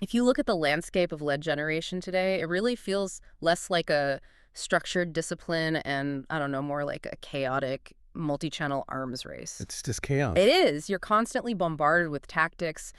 If you look at the landscape of lead generation today, it really feels less like a structured discipline and, I don't know, more like a chaotic multi-channel arms race. It's just chaos. It is. You're constantly bombarded with tactics,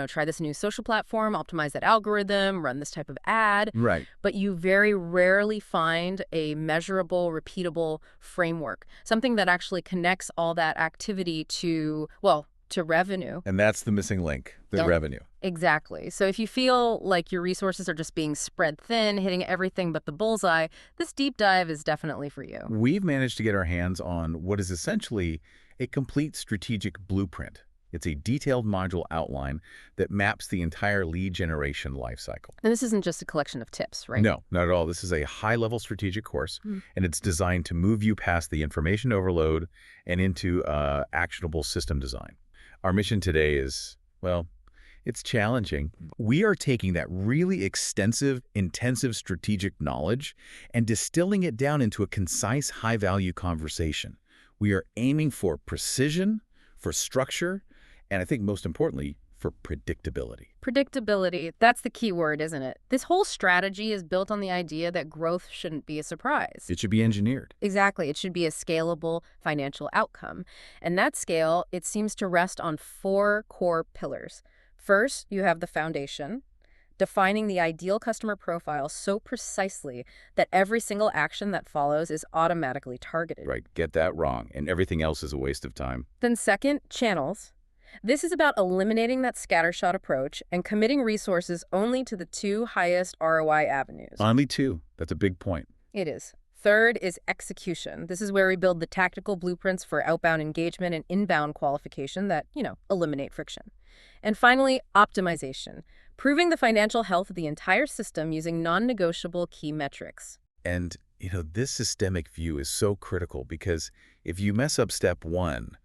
try this new social platform, optimize that algorithm, run this type of ad, Right. but you very rarely find a measurable, repeatable framework, something that actually connects all that activity to, well, to revenue. And that's the missing link, the Yeah. revenue. Exactly. So if you feel like your resources are just being spread thin, hitting everything but the bullseye, this deep dive is definitely for you. We've managed to get our hands on what is essentially a complete strategic blueprint. It's a detailed module outline that maps the entire lead generation lifecycle. And this isn't just a collection of tips, right? No, not at all. This is a high-level strategic course, Hmm. and it's designed to move you past the information overload and into actionable system design. Our mission today is, well, it's challenging. We are taking that really extensive, intensive strategic knowledge and distilling it down into a concise, high-value conversation. We are aiming for precision, for structure, and I think most importantly, for predictability. Predictability, that's the key word, isn't it? This whole strategy is built on the idea that growth shouldn't be a surprise. It should be engineered. Exactly. It should be a scalable financial outcome. And that scale, it seems to rest on 4 core pillars. First, you have the foundation, defining the ideal customer profile so precisely that every single action that follows is automatically targeted. Right, get that wrong, and everything else is a waste of time. Then second, channels. This is about eliminating that scattershot approach and committing resources only to the 2 highest ROI avenues. Only 2. That's a big point. It is. Third is execution. This is where we build the tactical blueprints for outbound engagement and inbound qualification that, eliminate friction. And finally, optimization, proving the financial health of the entire system using non-negotiable key metrics. And, this systemic view is so critical because if you mess up step 1,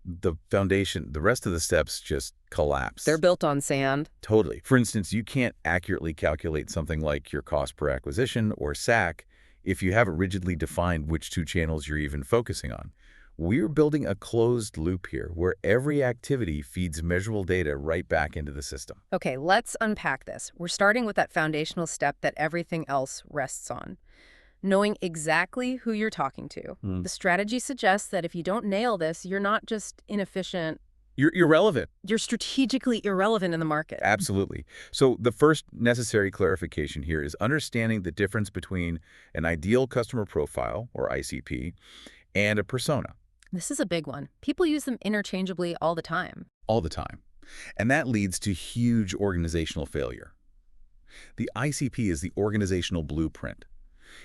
the foundation, the rest of the steps just collapse. They're built on sand. Totally. For instance, you can't accurately calculate something like your cost per acquisition or SAC if you haven't rigidly defined which 2 channels you're even focusing on. We're building a closed loop here where every activity feeds measurable data right back into the system. Okay, let's unpack this. We're starting with that foundational step that everything else rests on. Knowing exactly who you're talking to. The strategy suggests that if you don't nail this, you're not just inefficient, You're irrelevant. you're strategically irrelevant in the market. Absolutely. So the first necessary clarification here is understanding the difference between an ideal customer profile, or ICP, and a persona. This is a big one. People use them interchangeably all the time. All the time. And that leads to huge organizational failure. The ICP is the organizational blueprint.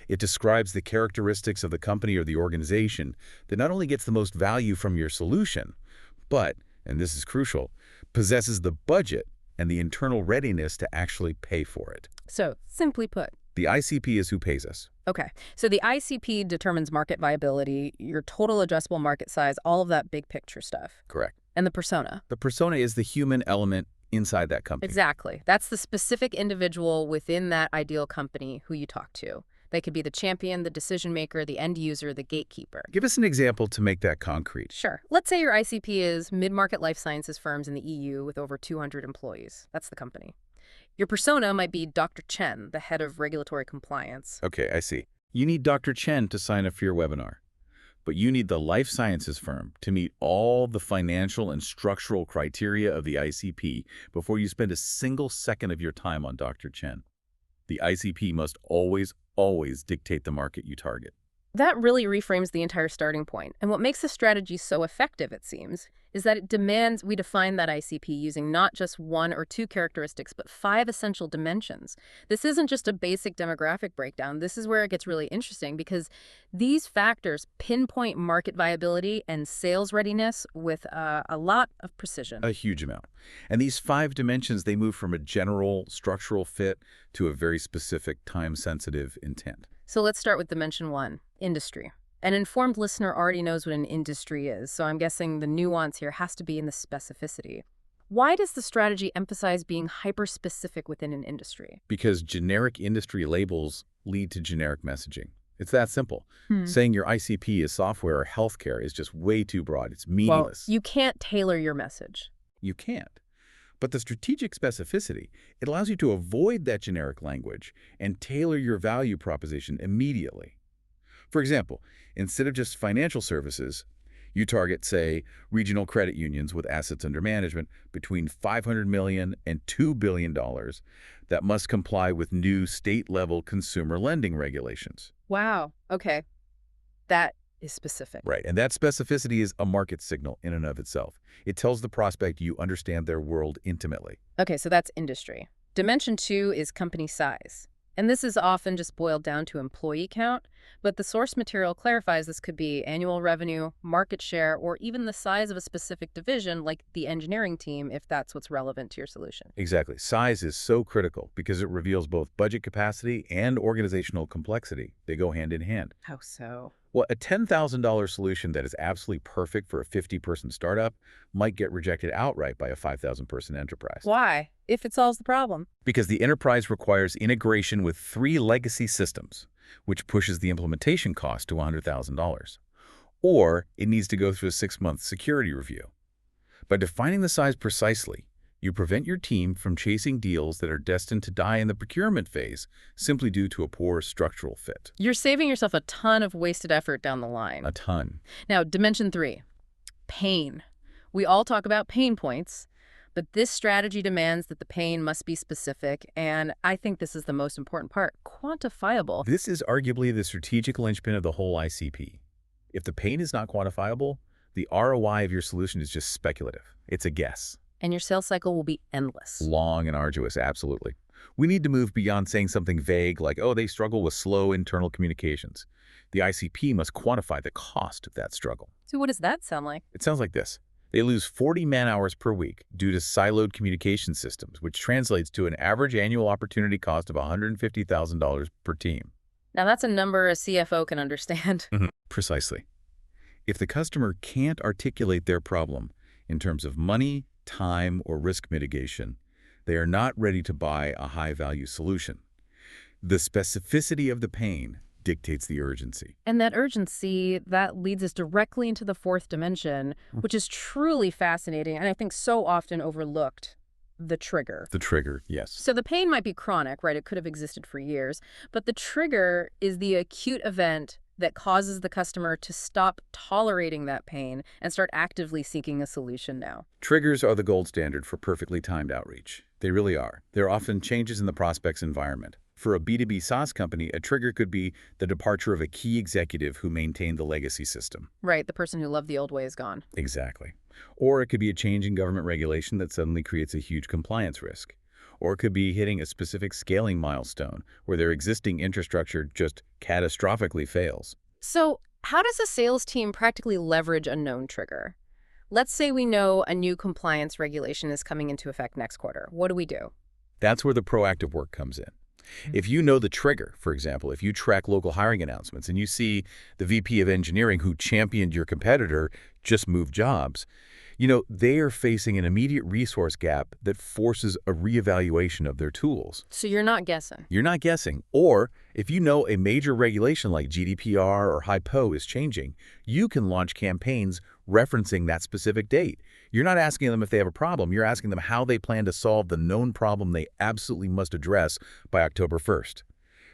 It describes the characteristics of the company or the organization that not only gets the most value from your solution, but, and this is crucial, possesses the budget and the internal readiness to actually pay for it. So, simply put. The ICP is who pays us. Okay, so the ICP determines market viability, your total addressable market size, all of that big picture stuff. Correct. And the persona. The persona is the human element inside that company. Exactly. That's the specific individual within that ideal company who you talk to. They could be the champion, the decision maker, the end user, the gatekeeper. Give us an example to make that concrete. Sure. Let's say your ICP is mid-market life sciences firms in the EU with over 200 employees. That's the company. Your persona might be Dr. Chen, the head of regulatory compliance. Okay, I see. You need Dr. Chen to sign up for your webinar. But you need the life sciences firm to meet all the financial and structural criteria of the ICP before you spend a single second of your time on Dr. Chen. The ICP must always dictate the market you target. That really reframes the entire starting point. And what makes the strategy so effective, it seems, is that it demands we define that ICP using not just 1 or 2 characteristics, but 5 essential dimensions. This isn't just a basic demographic breakdown. This is where it gets really interesting because these factors pinpoint market viability and sales readiness with a lot of precision. A huge amount. And these 5 dimensions, they move from a general structural fit to a very specific time-sensitive intent. So let's start with dimension 1, industry. An informed listener already knows what an industry is, so I'm guessing the nuance here has to be in the specificity. Why does the strategy emphasize being hyper-specific within an industry? Because generic industry labels lead to generic messaging. It's that simple. Saying your ICP is software or healthcare is just way too broad. It's meaningless. Well, you can't tailor your message. You can't. But the strategic specificity, it allows you to avoid that generic language and tailor your value proposition immediately. For example, instead of just financial services, you target, say, regional credit unions with assets under management between $500 million and $2 billion dollars that must comply with new state-level consumer lending regulations. Wow. Okay. That is specific. Right, and that specificity is a market signal in and of itself. It tells the prospect you understand their world intimately. Okay, so that's industry. Dimension 2 is company size. And this is often just boiled down to employee count, but the source material clarifies this could be annual revenue, market share, or even the size of a specific division like the engineering team if that's what's relevant to your solution. Exactly. Size is so critical because it reveals both budget capacity and organizational complexity. They go hand in hand. How so? Well, a $10,000 solution that is absolutely perfect for a 50-person startup might get rejected outright by a 5,000-person enterprise. Why? If it solves the problem. Because the enterprise requires integration with 3 legacy systems, which pushes the implementation cost to $100,000. Or it needs to go through a 6-month security review. By defining the size precisely, you prevent your team from chasing deals that are destined to die in the procurement phase simply due to a poor structural fit. You're saving yourself a ton of wasted effort down the line. A ton. Now, dimension 3, pain. We all talk about pain points, but this strategy demands that the pain must be specific, and I think this is the most important part, quantifiable. This is arguably the strategic linchpin of the whole ICP. If the pain is not quantifiable, the ROI of your solution is just speculative. It's a guess. And your sales cycle will be endless. Long and arduous, absolutely. We need to move beyond saying something vague like, oh, they struggle with slow internal communications. The ICP must quantify the cost of that struggle. So what does that sound like? It sounds like this. They lose 40 man-hours per week due to siloed communication systems, which translates to an average annual opportunity cost of $150,000 per team. Now that's a number a CFO can understand. Precisely. If the customer can't articulate their problem in terms of money, time, or risk mitigation, they are not ready to buy a high-value solution. The specificity of the pain dictates the urgency. And that urgency, that leads us directly into the 4th dimension, which is truly fascinating and I think so often overlooked, the trigger. The trigger, yes. So the pain might be chronic, right? It could have existed for years, but the trigger is the acute event that causes the customer to stop tolerating that pain and start actively seeking a solution now. Triggers are the gold standard for perfectly timed outreach. They really are. They're often changes in the prospect's environment. For a B2B SaaS company, a trigger could be the departure of a key executive who maintained the legacy system. Right, the person who loved the old way is gone. Exactly. Or it could be a change in government regulation that suddenly creates a huge compliance risk. Or it could be hitting a specific scaling milestone where their existing infrastructure just catastrophically fails. So how does a sales team practically leverage a known trigger? Let's say we know a new compliance regulation is coming into effect next quarter. What do we do? That's where the proactive work comes in. If you know the trigger, for example, if you track local hiring announcements and you see the VP of engineering who championed your competitor just move jobs, they are facing an immediate resource gap that forces a reevaluation of their tools. So you're not guessing. You're not guessing. Or if you know a major regulation like GDPR or HIPAA is changing, you can launch campaigns referencing that specific date. You're not asking them if they have a problem. You're asking them how they plan to solve the known problem they absolutely must address by October 1st.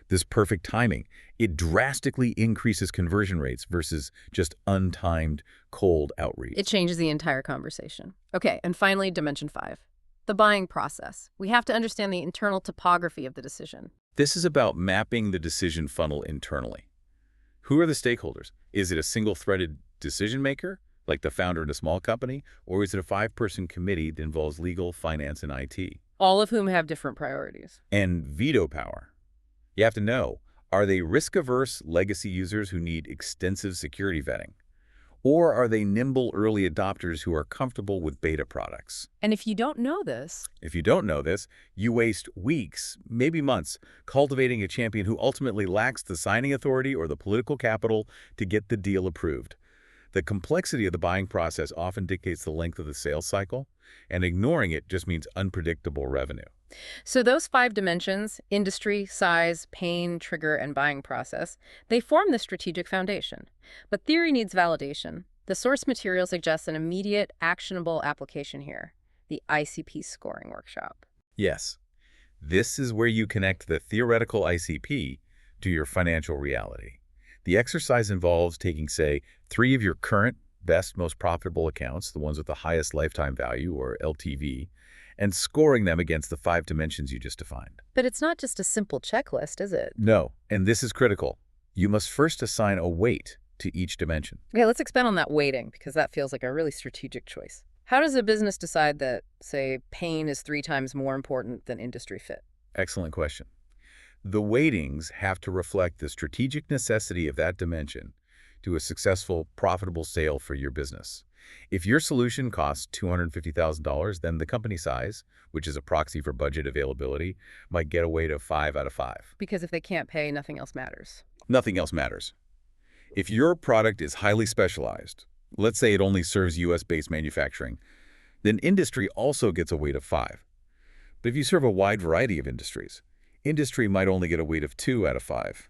This perfect timing, it drastically increases conversion rates versus just untimed, cold outreach. It changes the entire conversation. Okay, and finally, dimension 5, the buying process. We have to understand the internal topography of the decision. This is about mapping the decision funnel internally. Who are the stakeholders? Is it a single-threaded decision maker, like the founder in a small company, or is it a 5-person committee that involves legal, finance, and IT? All of whom have different priorities. And veto power. You have to know, are they risk-averse legacy users who need extensive security vetting? Or are they nimble early adopters who are comfortable with beta products? And if you don't know this, you waste weeks, maybe months, cultivating a champion who ultimately lacks the signing authority or the political capital to get the deal approved. The complexity of the buying process often dictates the length of the sales cycle, and ignoring it just means unpredictable revenue. so those 5 dimensions, industry, size, pain, trigger, and buying process, they form the strategic foundation. But theory needs validation. The source material suggests an immediate, actionable application here. the ICP scoring workshop. Yes, this is where you connect the theoretical ICP to your financial reality. The exercise involves taking, say, 3 of your current best, most profitable accounts, the ones with the highest lifetime value, or LTV, and scoring them against the 5 dimensions you just defined. But it's not just a simple checklist, is it? No, and this is critical. You must first assign a weight to each dimension. Okay, let's expand on that weighting, because that feels like a really strategic choice. How does a business decide that, say, pain is 3 times more important than industry fit? Excellent question. The weightings have to reflect the strategic necessity of that dimension to a successful, profitable sale for your business. If your solution costs $250,000, then the company size, which is a proxy for budget availability, might get a weight of 5 out of 5. Because if they can't pay, nothing else matters. Nothing else matters. If your product is highly specialized, let's say it only serves US-based manufacturing, then industry also gets a weight of 5. But if you serve a wide variety of industries, industry might only get a weight of 2 out of 5.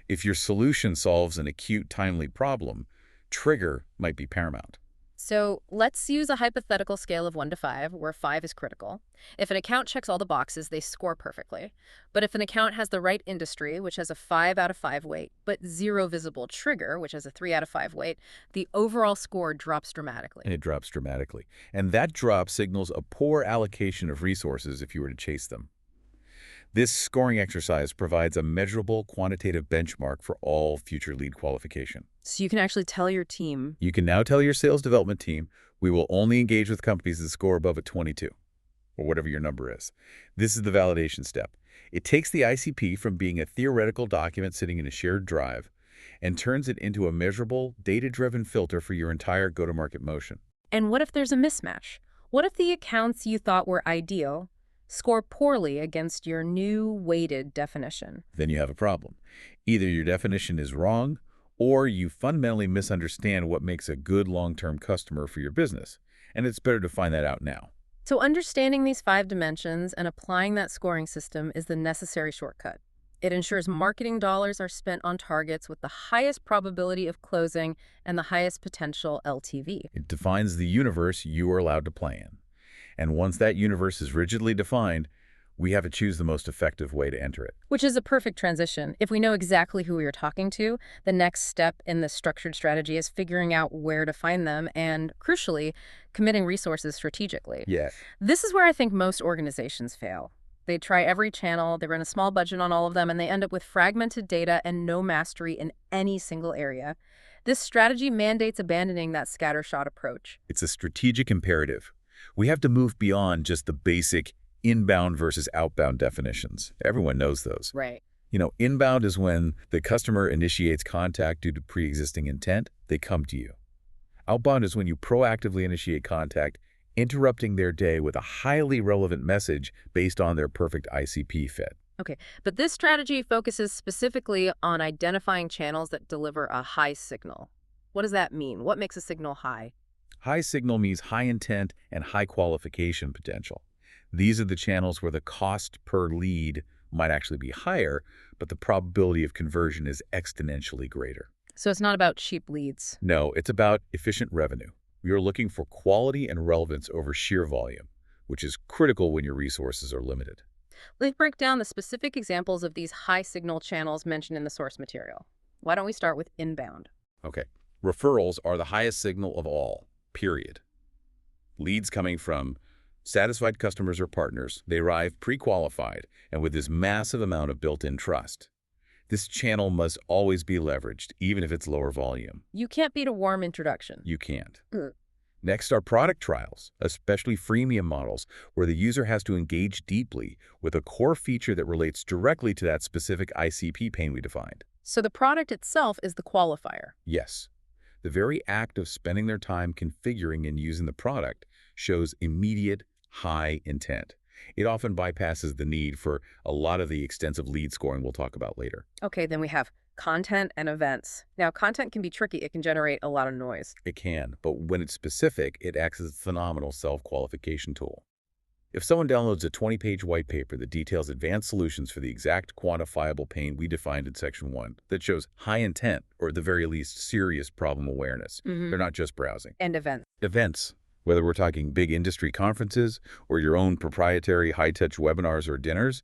If your solution solves an acute, timely problem, trigger might be paramount. So let's use a hypothetical scale of 1 to 5, where 5 is critical. If an account checks all the boxes, they score perfectly. But if an account has the right industry, which has a 5 out of 5 weight, but 0 visible trigger, which has a 3 out of 5 weight, the overall score drops dramatically. It drops dramatically. And that drop signals a poor allocation of resources if you were to chase them. This scoring exercise provides a measurable quantitative benchmark for all future lead qualification. So you can actually tell your team. You can now tell your sales development team, we will only engage with companies that score above a 22, or whatever your number is. This is the validation step. It takes the ICP from being a theoretical document sitting in a shared drive and turns it into a measurable, data-driven filter for your entire go-to-market motion. And what if there's a mismatch? What if the accounts you thought were ideal score poorly against your new weighted definition? Then you have a problem. Either your definition is wrong, or you fundamentally misunderstand what makes a good long-term customer for your business. And it's better to find that out now. So understanding these 5 dimensions and applying that scoring system is the necessary shortcut. It ensures marketing dollars are spent on targets with the highest probability of closing and the highest potential LTV. It defines the universe you are allowed to play in. And once that universe is rigidly defined, we have to choose the most effective way to enter it. Which is a perfect transition. If we know exactly who we are talking to, the next step in the structured strategy is figuring out where to find them and, crucially, committing resources strategically. Yeah. This is where I think most organizations fail. They try every channel, they run a small budget on all of them, and they end up with fragmented data and no mastery in any single area. This strategy mandates abandoning that scattershot approach. It's a strategic imperative. We have to move beyond just the basic inbound versus outbound definitions. Everyone knows those. Right. Inbound is when the customer initiates contact due to pre-existing intent. They come to you. Outbound is when you proactively initiate contact, interrupting their day with a highly relevant message based on their perfect ICP fit. Okay, but this strategy focuses specifically on identifying channels that deliver a high signal. What does that mean? What makes a signal high? High signal means high intent and high qualification potential. These are the channels where the cost per lead might actually be higher, but the probability of conversion is exponentially greater. So it's not about cheap leads. No, it's about efficient revenue. We are looking for quality and relevance over sheer volume, which is critical when your resources are limited. Let's break down the specific examples of these high signal channels mentioned in the source material. Why don't we start with inbound? Okay. Referrals are the highest signal of all, period. Leads coming from satisfied customers or partners, they arrive pre-qualified and with this massive amount of built-in trust. This channel must always be leveraged, even if it's lower volume. You can't beat a warm introduction. You can't. Next are product trials, especially freemium models, where the user has to engage deeply with a core feature that relates directly to that specific ICP pain we defined. So the product itself is the qualifier. Yes. The very act of spending their time configuring and using the product shows immediate, high intent. It often bypasses the need for a lot of the extensive lead scoring we'll talk about later. Okay, then we have content and events. Now, content can be tricky. It can generate a lot of noise. It can, but when it's specific, it acts as a phenomenal self-qualification tool. If someone downloads a 20-page white paper that details advanced solutions for the exact quantifiable pain we defined in Section 1 that shows high intent, or at the very least serious problem awareness, they're not just browsing. And events. Events. Whether we're talking big industry conferences or your own proprietary high-touch webinars or dinners,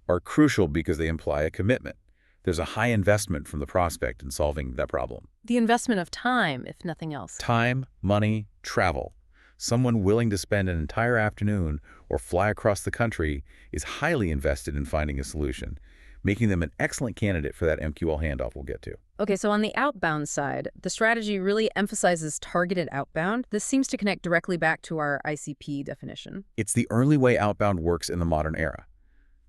are crucial because they imply a commitment. There's a high investment from the prospect in solving that problem. The investment of time, if nothing else. Time, money, travel. Someone willing to spend an entire afternoon or fly across the country is highly invested in finding a solution, making them an excellent candidate for that MQL handoff we'll get to. Okay, so on the outbound side, the strategy really emphasizes targeted outbound. This seems to connect directly back to our ICP definition. It's the only way outbound works in the modern era.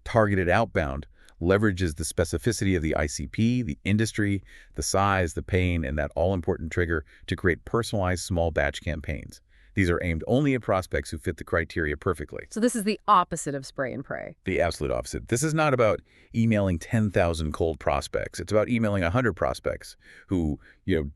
Targeted outbound leverages the specificity of the ICP, the industry, the size, the pain, and that all-important trigger to create personalized small batch campaigns. These are aimed only at prospects who fit the criteria perfectly. So this is the opposite of spray and pray. The absolute opposite. This is not about emailing 10,000 cold prospects. It's about emailing 100 prospects who,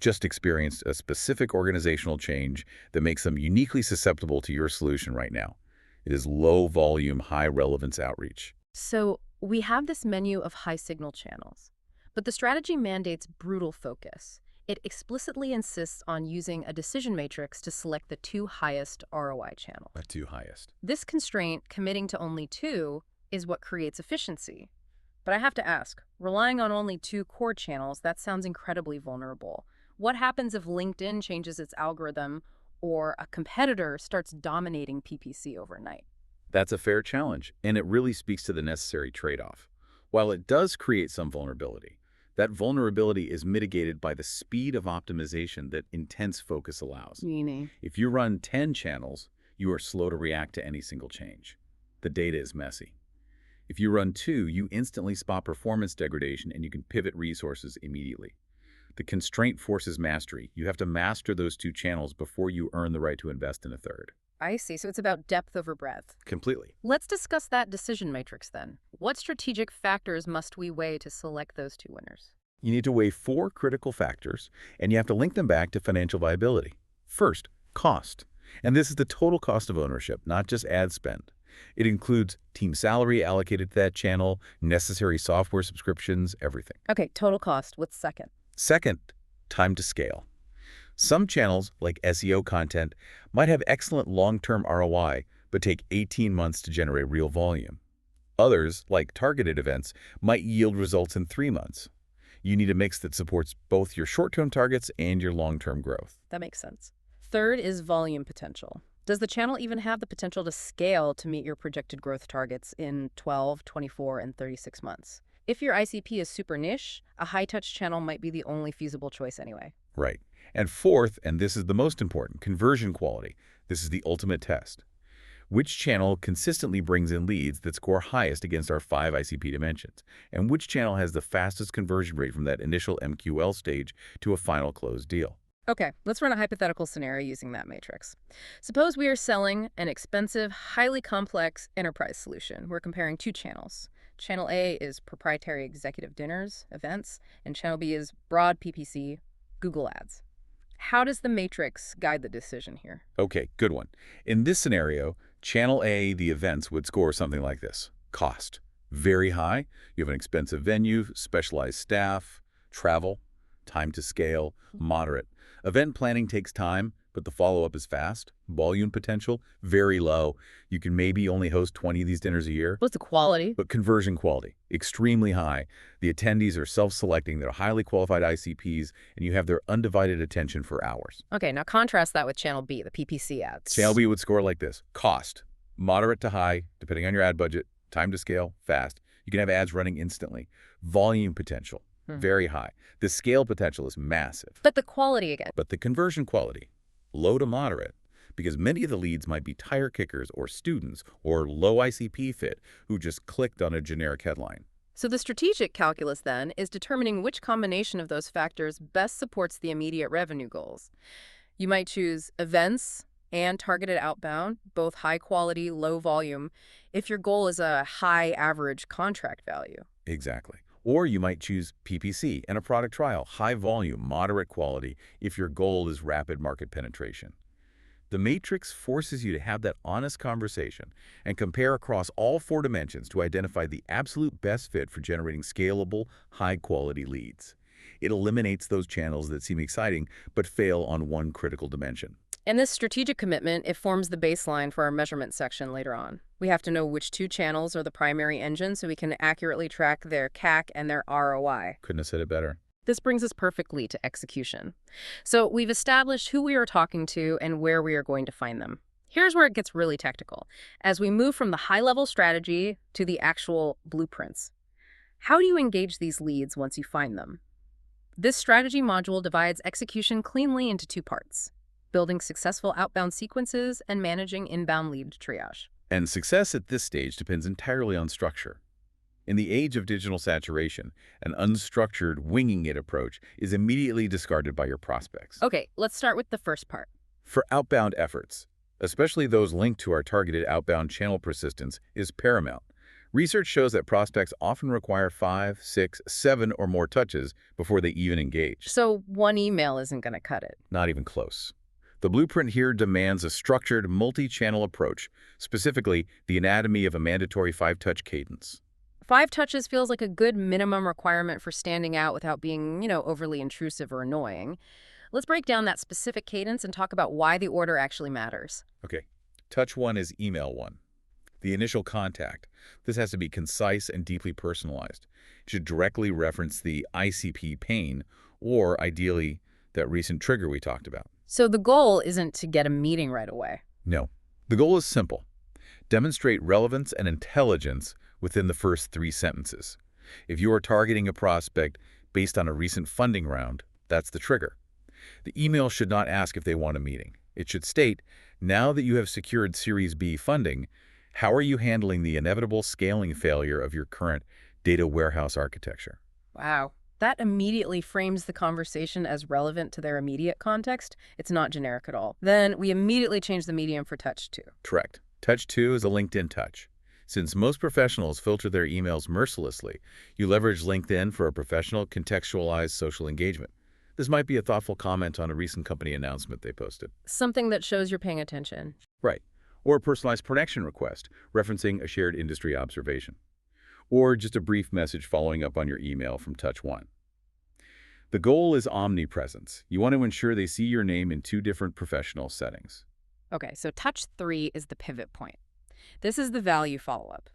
just experienced a specific organizational change that makes them uniquely susceptible to your solution right now. It is low-volume, high-relevance outreach. So we have this menu of high-signal channels, but the strategy mandates brutal focus. It explicitly insists on using a decision matrix to select the 2 highest ROI channels. The 2 highest. This constraint, committing to only 2, is what creates efficiency. But I have to ask, relying on only 2 core channels, that sounds incredibly vulnerable. What happens if LinkedIn changes its algorithm or a competitor starts dominating PPC overnight? That's a fair challenge, and it really speaks to the necessary trade-off. While it does create some vulnerability, that vulnerability is mitigated by the speed of optimization that intense focus allows. Meaning? If you run 10 channels, you are slow to react to any single change. The data is messy. If you run 2, you instantly spot performance degradation and you can pivot resources immediately. The constraint forces mastery. You have to master those 2 channels before you earn the right to invest in a third. I see. So it's about depth over breadth. Completely. Let's discuss that decision matrix then. What strategic factors must we weigh to select those 2 winners? You need to weigh 4 critical factors, and you have to link them back to financial viability. First, cost. And this is the total cost of ownership, not just ad spend. It includes team salary allocated to that channel, necessary software subscriptions, everything. Okay, total cost. What's second? Second, time to scale. Some channels, like SEO content, might have excellent long-term ROI, but take 18 months to generate real volume. Others, like targeted events, might yield results in 3 months. You need a mix that supports both your short-term targets and your long-term growth. That makes sense. Third is volume potential. Does the channel even have the potential to scale to meet your projected growth targets in 12, 24, and 36 months? If your ICP is super niche, a high-touch channel might be the only feasible choice anyway. Right. And fourth, and this is the most important, conversion quality. This is the ultimate test. Which channel consistently brings in leads that score highest against our 5 ICP dimensions? And which channel has the fastest conversion rate from that initial MQL stage to a final closed deal? Okay, let's run a hypothetical scenario using that matrix. Suppose we are selling an expensive, highly complex enterprise solution. We're comparing 2 channels. Channel A is proprietary executive dinners, events, and Channel B is broad PPC, Google Ads. How does the matrix guide the decision here? Okay, good one. In this scenario, Channel A, the events, would score something like this. Cost, very high. You have an expensive venue, specialized staff, travel, time to scale, moderate. Event planning takes time, but the follow-up is fast. Volume potential, very low. You can maybe only host 20 of these dinners a year. What's the quality? But conversion quality, extremely high. The attendees are self-selecting. They're highly qualified ICPs, and you have their undivided attention for hours. Okay, now contrast that with Channel B, the PPC ads. Channel B would score like this. Cost, moderate to high, depending on your ad budget. Time to scale, fast. You can have ads running instantly. Volume potential, very high. The scale potential is massive. But the quality again. But the conversion quality, low to moderate, because many of the leads might be tire kickers or students or low ICP fit who just clicked on a generic headline. So the strategic calculus then is determining which combination of those factors best supports the immediate revenue goals. You might choose events and targeted outbound, both high quality, low volume, if your goal is a high average contract value. Exactly. Or you might choose PPC and a product trial, high volume, moderate quality, if your goal is rapid market penetration. The matrix forces you to have that honest conversation and compare across all 4 dimensions to identify the absolute best fit for generating scalable, high-quality leads. It eliminates those channels that seem exciting but fail on one critical dimension. And this strategic commitment, it forms the baseline for our measurement section later on. We have to know which two channels are the primary engine so we can accurately track their CAC and their ROI. Couldn't have said it better. This brings us perfectly to execution. So we've established who we are talking to and where we are going to find them. Here's where it gets really technical. As we move from the high-level strategy to the actual blueprints, how do you engage these leads once you find them? This strategy module divides execution cleanly into two parts: building successful outbound sequences and managing inbound lead triage. And success at this stage depends entirely on structure. In the age of digital saturation, an unstructured, winging it approach is immediately discarded by your prospects. Okay, let's start with the first part. For outbound efforts, especially those linked to our targeted outbound channel persistence, is paramount. Research shows that prospects often require 5, 6, 7 or more touches before they even engage. So one email isn't going to cut it. Not even close. The blueprint here demands a structured, multi-channel approach, specifically the anatomy of a mandatory 5-touch cadence. 5 touches feels like a good minimum requirement for standing out without being, overly intrusive or annoying. Let's break down that specific cadence and talk about why the order actually matters. Okay, touch 1 is email 1. The initial contact. This has to be concise and deeply personalized. It should directly reference the ICP pain, or ideally, that recent trigger we talked about. So the goal isn't to get a meeting right away. No. The goal is simple. Demonstrate relevance and intelligence within the first 3 sentences. If you are targeting a prospect based on a recent funding round, that's the trigger. The email should not ask if they want a meeting. It should state, now that you have secured Series B funding, how are you handling the inevitable scaling failure of your current data warehouse architecture? Wow. That immediately frames the conversation as relevant to their immediate context. It's not generic at all. Then we immediately change the medium for touch 2. Correct. Touch 2 is a LinkedIn touch. Since most professionals filter their emails mercilessly, you leverage LinkedIn for a professional, contextualized social engagement. This might be a thoughtful comment on a recent company announcement they posted. Something that shows you're paying attention. Right. Or a personalized connection request, referencing a shared industry observation. Or just a brief message following up on your email from touch 1. The goal is omnipresence. You want to ensure they see your name in 2 different professional settings. Okay, so touch 3 is the pivot point. This is the value follow-up.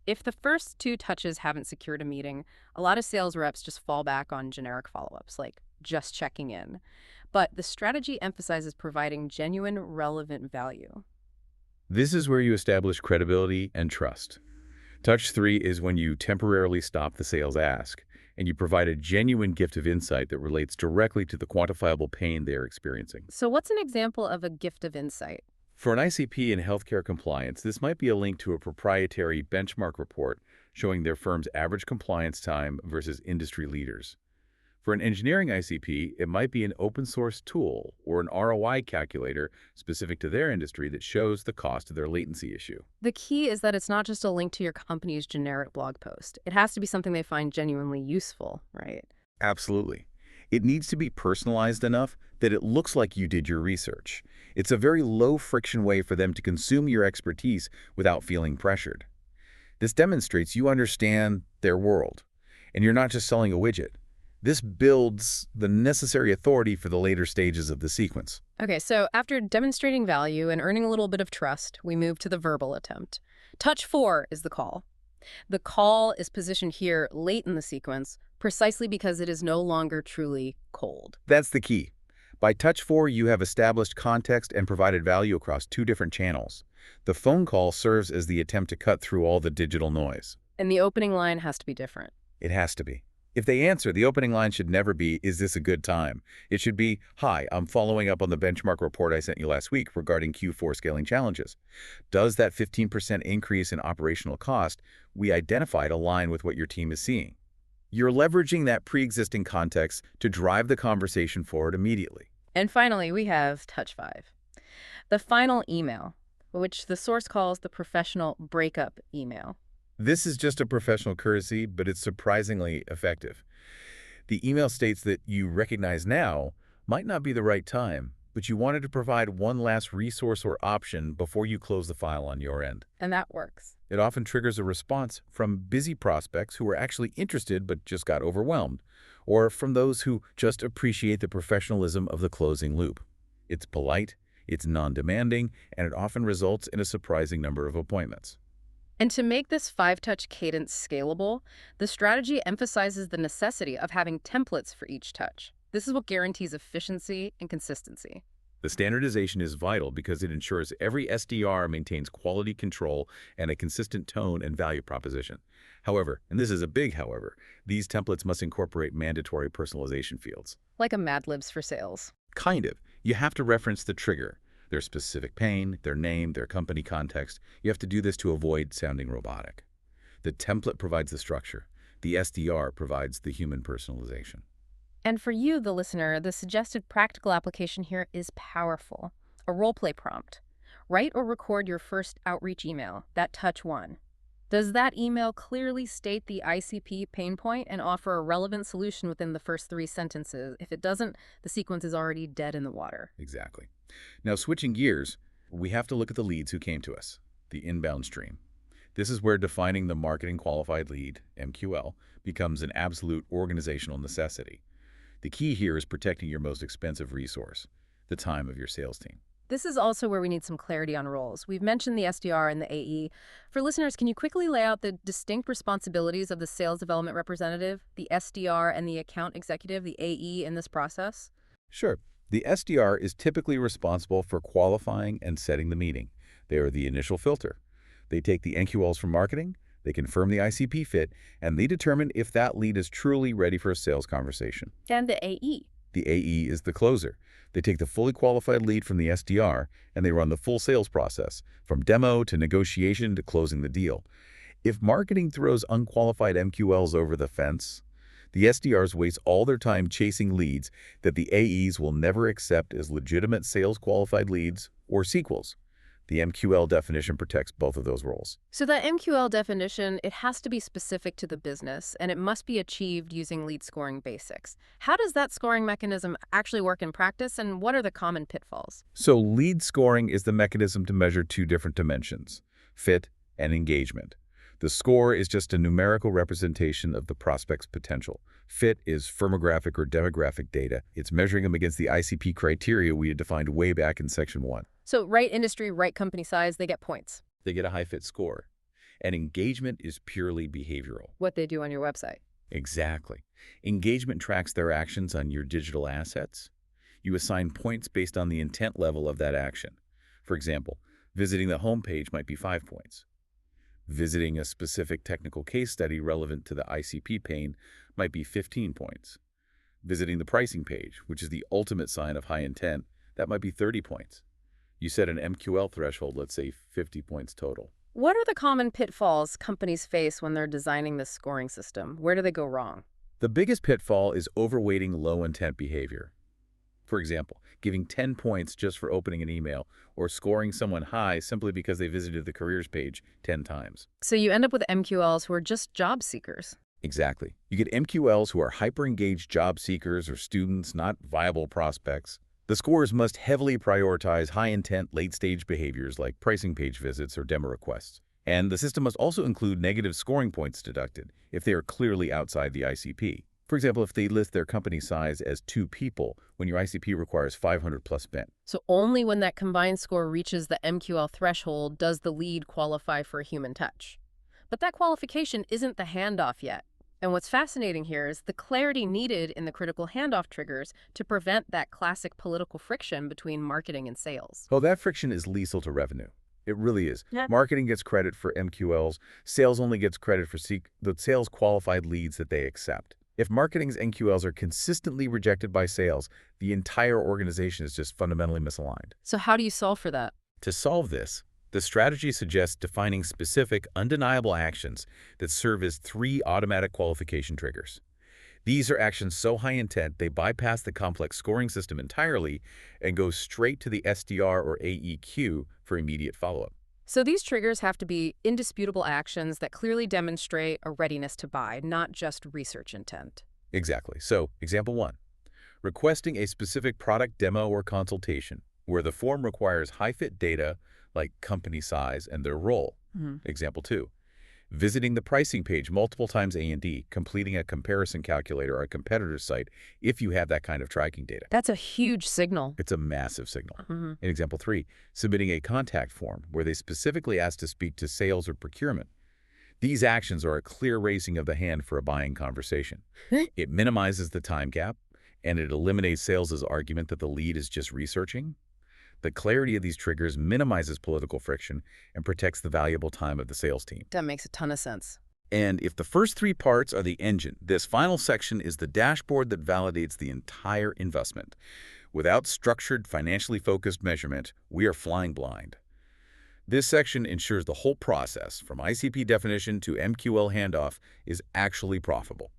If the first 2 touches haven't secured a meeting, a lot of sales reps just fall back on generic follow-ups, like just checking in. But the strategy emphasizes providing genuine, relevant value. This is where you establish credibility and trust. Touch 3 is when you temporarily stop the sales ask, and you provide a genuine gift of insight that relates directly to the quantifiable pain they are experiencing. So what's an example of a gift of insight? For an ICP in healthcare compliance, this might be a link to a proprietary benchmark report showing their firm's average compliance time versus industry leaders. For an engineering ICP, it might be an open-source tool or an ROI calculator specific to their industry that shows the cost of their latency issue. The key is that it's not just a link to your company's generic blog post. It has to be something they find genuinely useful, right? Absolutely. It needs to be personalized enough that it looks like you did your research. It's a very low-friction way for them to consume your expertise without feeling pressured. This demonstrates you understand their world, and you're not just selling a widget. This builds the necessary authority for the later stages of the sequence. Okay, so after demonstrating value and earning a little bit of trust, we move to the verbal attempt. Touch 4 is the call. The call is positioned here late in the sequence, precisely because it is no longer truly cold. That's the key. By touch 4, you have established context and provided value across 2 different channels. The phone call serves as the attempt to cut through all the digital noise. And the opening line has to be different. It has to be. If they answer, the opening line should never be, "Is this a good time?" It should be, "Hi, I'm following up on the benchmark report I sent you last week regarding Q4 scaling challenges. Does that 15% increase in operational cost we identified align with what your team is seeing?" You're leveraging that pre-existing context to drive the conversation forward immediately. And finally, we have touch 5. The final email, which the source calls the professional breakup email. This is just a professional courtesy, but it's surprisingly effective. The email states that you recognize now might not be the right time, but you wanted to provide one last resource or option before you close the file on your end. And that works. It often triggers a response from busy prospects who are actually interested but just got overwhelmed, or from those who just appreciate the professionalism of the closing loop. It's polite, It's non-demanding, and it often results in a surprising number of appointments. And to make this five-touch cadence scalable, the strategy emphasizes the necessity of having templates for each touch. This is what guarantees efficiency and consistency. The standardization is vital because it ensures every SDR maintains quality control and a consistent tone and value proposition. However, and this is a big however, these templates must incorporate mandatory personalization fields. Like a Mad Libs for sales. Kind of. You have to reference the trigger, their specific pain, their name, their company context. You have to do this to avoid sounding robotic. The template provides the structure. The SDR provides the human personalization. And for you, the listener, the suggested practical application here is powerful. A role-play prompt. Write or record your first outreach email, that touch one. Does that email clearly state the ICP pain point and offer a relevant solution within the first 3 sentences? If it doesn't, the sequence is already dead in the water. Exactly. Now, switching gears, we have to look at the leads who came to us, the inbound stream. This is where defining the marketing qualified lead, MQL, becomes an absolute organizational necessity. The key here is protecting your most expensive resource, the time of your sales team. This is also where we need some clarity on roles. We've mentioned the SDR and the AE. For listeners, can you quickly lay out the distinct responsibilities of the sales development representative, the SDR, and the account executive, the AE, in this process? Sure. The SDR is typically responsible for qualifying and setting the meeting. They are the initial filter. They take the NQLs from marketing, they confirm the ICP fit, and they determine if that lead is truly ready for a sales conversation. And the AE? The AE is the closer. They take the fully qualified lead from the SDR, and they run the full sales process, from demo to negotiation to closing the deal. If marketing throws unqualified MQLs over the fence, the SDRs waste all their time chasing leads that the AEs will never accept as legitimate sales qualified leads or sequels. The MQL definition protects both of those roles. So that MQL definition, it has to be specific to the business, and it must be achieved using lead scoring basics. How does that scoring mechanism actually work in practice, and what are the common pitfalls? So lead scoring is the mechanism to measure 2 different dimensions, fit and engagement. The score is just a numerical representation of the prospect's potential. Fit is firmographic or demographic data. It's measuring them against the ICP criteria we had defined way back in Section 1. So right industry, right company size, they get points. They get a high fit score. And engagement is purely behavioral. What they do on your website. Exactly. Engagement tracks their actions on your digital assets. You assign points based on the intent level of that action. For example, visiting the homepage might be 5 points. Visiting a specific technical case study relevant to the ICP pain might be 15 points. Visiting the pricing page, which is the ultimate sign of high intent, that might be 30 points. You set an MQL threshold, let's say 50 points total. What are the common pitfalls companies face when they're designing this scoring system? Where do they go wrong? The biggest pitfall is overweighting low-intent behavior. For example, giving 10 points just for opening an email or scoring someone high simply because they visited the careers page 10 times. So you end up with MQLs who are just job seekers. Exactly. You get MQLs who are hyper-engaged job seekers or students, not viable prospects. The scores must heavily prioritize high-intent, late-stage behaviors like pricing page visits or demo requests. And the system must also include negative scoring points deducted if they are clearly outside the ICP. For example, if they list their company size as 2 people when your ICP requires 500 plus spent. So only when that combined score reaches the MQL threshold does the lead qualify for a human touch. But that qualification isn't the handoff yet. And what's fascinating here is the clarity needed in the critical handoff triggers to prevent that classic political friction between marketing and sales. Well, that friction is lethal to revenue. It really is. Yeah. Marketing gets credit for MQLs. Sales only gets credit for the sales qualified leads that they accept. If marketing's NQLs are consistently rejected by sales, the entire organization is just fundamentally misaligned. So how do you solve for that? To solve this, the strategy suggests defining specific, undeniable actions that serve as 3 automatic qualification triggers. These are actions so high intent they bypass the complex scoring system entirely and go straight to the SDR or AEQ for immediate follow-up. So these triggers have to be indisputable actions that clearly demonstrate a readiness to buy, not just research intent. Exactly. So, example 1, requesting a specific product demo or consultation, where the form requires high-fit data like company size and their role. Example 2, Visiting the pricing page multiple times A&D, completing a comparison calculator or a competitor's site if you have that kind of tracking data. That's a huge signal. It's a massive signal. Hmm. In example 3, submitting a contact form where they specifically ask to speak to sales or procurement. These actions are a clear raising of the hand for a buying conversation. It minimizes the time gap, and it eliminates sales's argument that the lead is just researching. The clarity of these triggers minimizes political friction and protects the valuable time of the sales team. That makes a ton of sense. And if the first 3 parts are the engine, this final section is the dashboard that validates the entire investment. Without structured, financially focused measurement, we are flying blind. This section ensures the whole process, from ICP definition to MQL handoff, is actually profitable.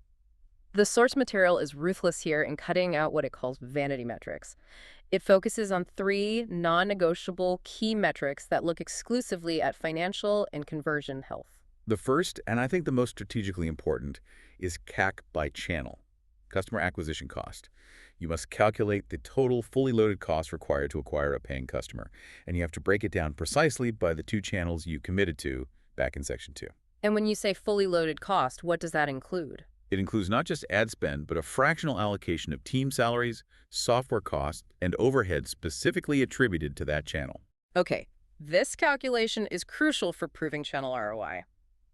The source material is ruthless here in cutting out what it calls vanity metrics. It focuses on 3 non-negotiable key metrics that look exclusively at financial and conversion health. The first, and I think the most strategically important, is CAC by channel, customer acquisition cost. You must calculate the total fully loaded cost required to acquire a paying customer, and you have to break it down precisely by the 2 channels you committed to back in Section 2. And when you say fully loaded cost, what does that include? It includes not just ad spend, but a fractional allocation of team salaries, software costs, and overhead specifically attributed to that channel. Okay, this calculation is crucial for proving channel ROI.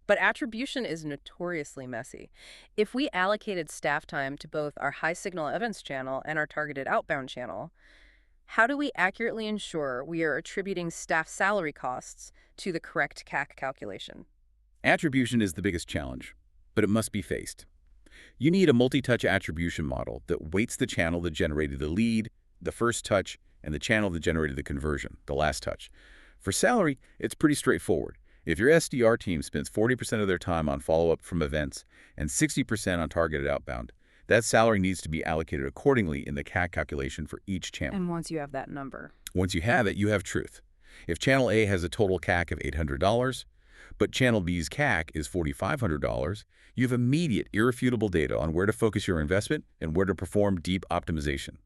But attribution is notoriously messy. If we allocated staff time to both our high signal events channel and our targeted outbound channel, how do we accurately ensure we are attributing staff salary costs to the correct CAC calculation? Attribution is the biggest challenge, but it must be faced. You need a multi-touch attribution model that weights the channel that generated the lead, the first touch, and the channel that generated the conversion, the last touch. For salary, it's pretty straightforward. If your SDR team spends 40% of their time on follow-up from events and 60% on targeted outbound, that salary needs to be allocated accordingly in the CAC calculation for each channel. And once you have that number. Once you have it, you have truth. If channel A has a total CAC of $800, but channel B's CAC is $4,500, you have immediate, irrefutable data on where to focus your investment and where to perform deep optimization,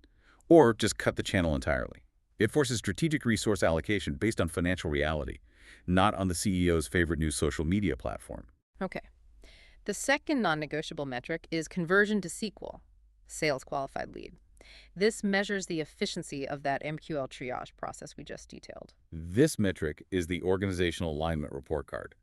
or just cut the channel entirely. It forces strategic resource allocation based on financial reality, not on the CEO's favorite new social media platform. Okay. The second non-negotiable metric is conversion to SQL, sales qualified lead. This measures the efficiency of that MQL triage process we just detailed. This metric is the organizational alignment report card.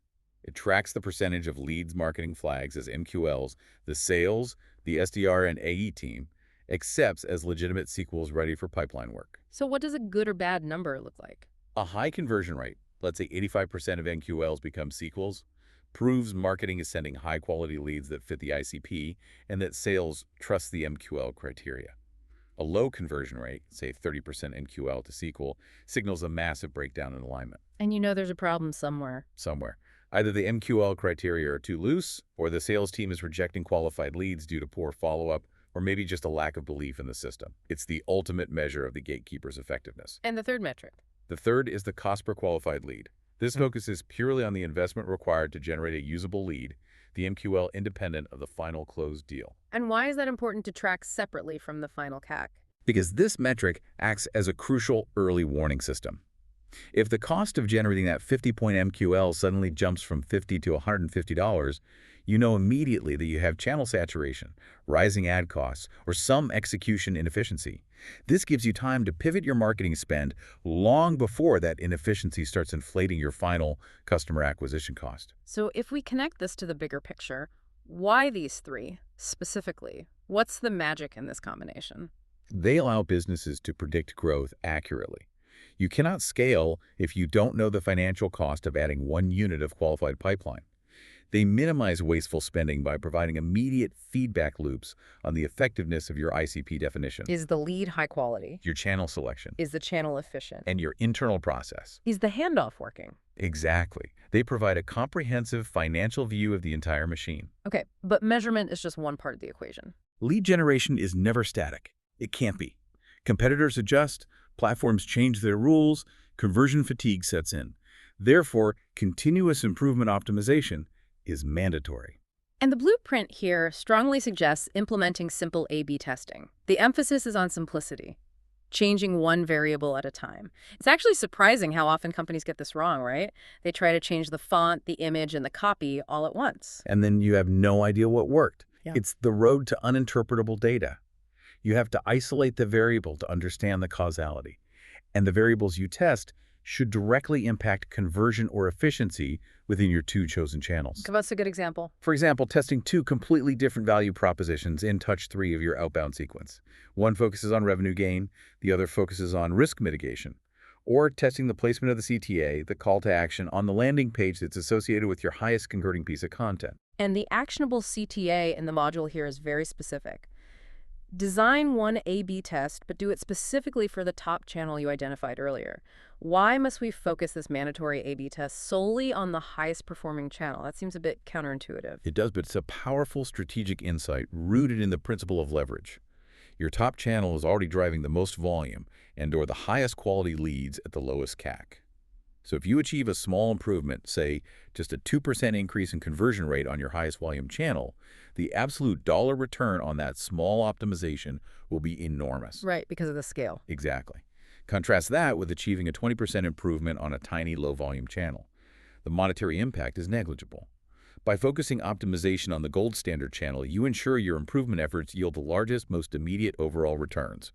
It tracks the percentage of leads marketing flags as MQLs the sales, the SDR, and AE team accepts as legitimate SQLs ready for pipeline work. So what does a good or bad number look like? A high conversion rate, let's say 85% of MQLs become SQLs, proves marketing is sending high-quality leads that fit the ICP and that sales trust the MQL criteria. A low conversion rate, say 30% MQL to SQL, signals a massive breakdown in alignment. And you know there's a problem somewhere. Either the MQL criteria are too loose, or the sales team is rejecting qualified leads due to poor follow-up, or maybe just a lack of belief in the system. It's the ultimate measure of the gatekeeper's effectiveness. And the third metric? The third is the cost per qualified lead. This focuses purely on the investment required to generate a usable lead, the MQL independent of the final closed deal. And why is that important to track separately from the final CAC? Because this metric acts as a crucial early warning system. If the cost of generating that 50-point MQL suddenly jumps from $50 to $150, you know immediately that you have channel saturation, rising ad costs, or some execution inefficiency. This gives you time to pivot your marketing spend long before that inefficiency starts inflating your final customer acquisition cost. So if we connect this to the bigger picture, why these 3 specifically? What's the magic in this combination? They allow businesses to predict growth accurately. You cannot scale if you don't know the financial cost of adding 1 unit of qualified pipeline. They minimize wasteful spending by providing immediate feedback loops on the effectiveness of your ICP definition. Is the lead high quality? Your channel selection. Is the channel efficient? And your internal process. Is the handoff working? Exactly. They provide a comprehensive financial view of the entire machine. Okay, but measurement is just one part of the equation. Lead generation is never static. It can't be. Competitors adjust, platforms change their rules, conversion fatigue sets in. Therefore, continuous improvement optimization is mandatory. And the blueprint here strongly suggests implementing simple A/B testing. The emphasis is on simplicity. changing one variable at a time. It's actually surprising how often companies get this wrong, right? They try to change the font, the image, and the copy all at once. And then you have no idea what worked. Yeah. It's the road to uninterpretable data. You have to isolate the variable to understand the causality. And the variables you test should directly impact conversion or efficiency within your two chosen channels. Give us a good example. For example, testing two completely different value propositions in touch 3 of your outbound sequence. One focuses on revenue gain, the other focuses on risk mitigation. Or testing the placement of the CTA, the call to action, on the landing page that's associated with your highest converting piece of content. And the actionable CTA in the module here is very specific. Design one A/B test, but do it specifically for the top channel you identified earlier. Why must we focus this mandatory A/B test solely on the highest performing channel? That seems a bit counterintuitive. It does, but it's a powerful strategic insight rooted in the principle of leverage. Your top channel is already driving the most volume and/or the highest quality leads at the lowest CAC. So if you achieve a small improvement, say just a 2% increase in conversion rate on your highest volume channel, the absolute dollar return on that small optimization will be enormous. Right, because of the scale. Exactly. Contrast that with achieving a 20% improvement on a tiny low-volume channel. The monetary impact is negligible. By focusing optimization on the gold standard channel, you ensure your improvement efforts yield the largest, most immediate overall returns.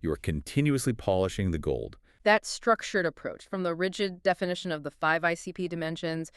You are continuously polishing the gold. That structured approach, from the rigid definition of the 5 ICP dimensions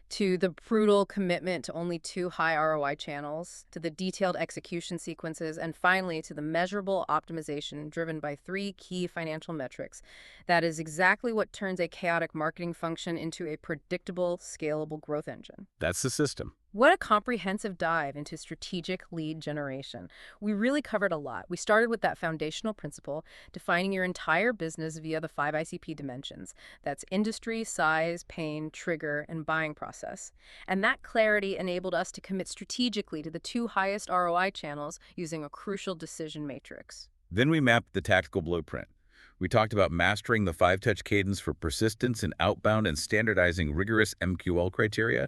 to the brutal commitment to only 2 high ROI channels, to the detailed execution sequences, and finally to the measurable optimization driven by 3 key financial metrics. That is exactly what turns a chaotic marketing function into a predictable, scalable growth engine. That's the system. What a comprehensive dive into strategic lead generation. We really covered a lot. We started with that foundational principle, defining your entire business via the 5 ICP dimensions. That's industry, size, pain, trigger, and buying process. And that clarity enabled us to commit strategically to the 2 highest ROI channels using a crucial decision matrix. Then we mapped the tactical blueprint. We talked about mastering the 5-touch cadence for persistence in outbound and standardizing rigorous MQL criteria.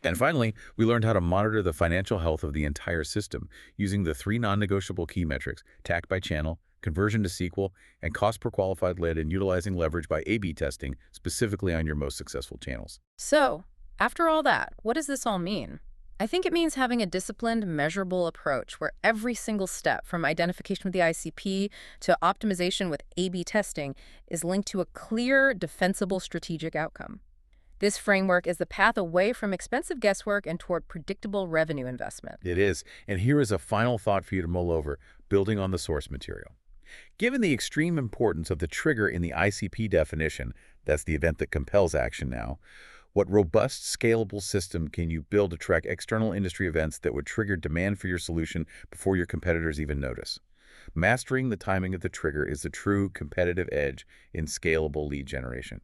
And finally, we learned how to monitor the financial health of the entire system using the 3 non-negotiable key metrics: TAC by channel, conversion to SQL, and cost per qualified lead, and utilizing leverage by A/B testing specifically on your most successful channels. So, after all that, what does this all mean? I think it means having a disciplined, measurable approach where every single step, from identification with the ICP to optimization with A/B testing, is linked to a clear, defensible strategic outcome. This framework is the path away from expensive guesswork and toward predictable revenue investment. It is. And here is a final thought for you to mull over, building on the source material. Given the extreme importance of the trigger in the ICP definition, that's the event that compels action now, what robust, scalable system can you build to track external industry events that would trigger demand for your solution before your competitors even notice? Mastering the timing of the trigger is the true competitive edge in scalable lead generation.